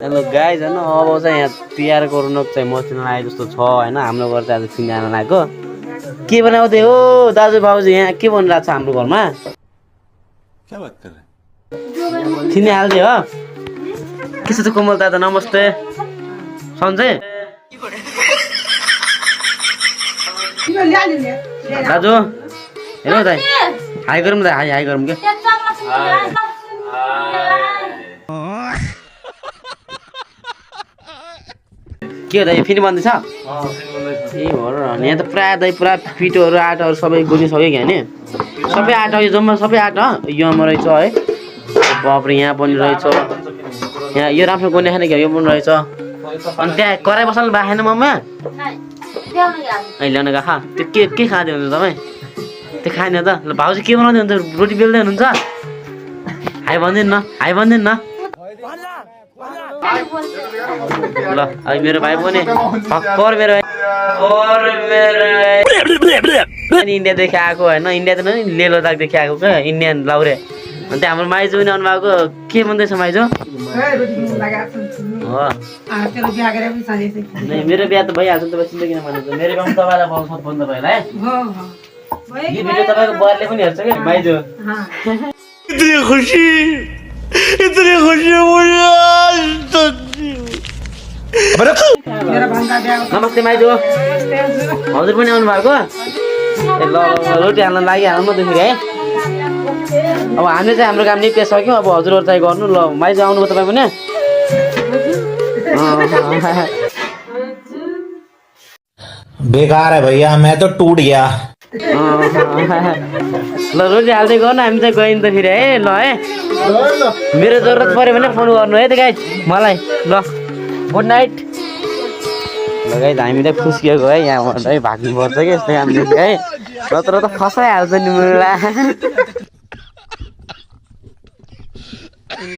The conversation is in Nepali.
हेलो गाइज हैन अब चाहिँ यहाँ तिहारको रौनक चाहिँ मसिनो आए जस्तो छ हैन हाम्रो घर चाहिँ आज सिंगार आएको के बनाउँदै हो दाजु भाउजू यहाँ के बनिरहेको छ हाम्रो घरमा क्या बात कर रहे थिने हाल्दै हो के छ कोमल दादा नमस्ते सन्चै दाजु हेलो दाइ हाई गरौँ दाइ हाई हाई गरौँ के के हो दाइ फेरि बन्दैछ ए हो र यहाँ त पुरा दाइ पुरा पिठोहरू आटाहरू सबै गुलिसक्यो क्या नि सबै आटा यो जम्मा सबै आटा योमा रहेछ है बाफ्रे यहाँ पनि रहेछ यहाँ यो राम्रो गुने खाने क्या यो पनि रहेछ अनि त्यहाँ कराई बसाल्नु भएको छैन मम्मा ल्याउनु गएको त्यो के खाँदै हुनुहुन्छ तपाईँ त्यो खाएन त ल भाउजू के बनाउँदै हुन्छ रोटी बेल्दै हुनुहुन्छ हाई भनिदिनु न हाई भनिदिनु न ल अब मेरो भाइ पनि भर्खर मेरो भाइ इन्डियादेखि आएको होइन इन्डिया त नि ले लद्दाखदेखि आएको क्या इन्डियन लाउरे अनि त्यहाँ हाम्रो माइजू पनि आउनु भएको के भन्दैछ माइजू हो मेरो बिहा त भइहाल्छ तपाईँ चिन्ता किन भन्नुहुन्छ मेरो बिहा तपाईँलाई पाउनु सक्छ भन्नु तपाईँलाई यो भिडियो तपाईँको बुहारीले पनि हेर्छ क्या माइजू इतनी खुशी नमस्ते माइजू हजुर पनि आउनु भएको ए ल रोटी हाल्न लागिहाल्नु म त फेरि है अब हामीले चाहिँ हाम्रो काम निप्टिसक्यो अब हजुरहरू चाहिँ गर्नु ल माइजू आउनुभयो तपाईँ पनि बेकार है भैया मैं तो टूट गया ल रोटी हाल्दै गर्नु हामी चाहिँ गयौँ त फेरि है ल है मेरो जरुरत पऱ्यो भने फोन गर्नु है त गाइज मलाई ल गुड नाइट ल गाइज हामीलाई फुस्किएको है यहाँबाट है भाग्नुपर्छ कि यस्तो हामीले है नत्र त फसाइहाल्छ नि मुला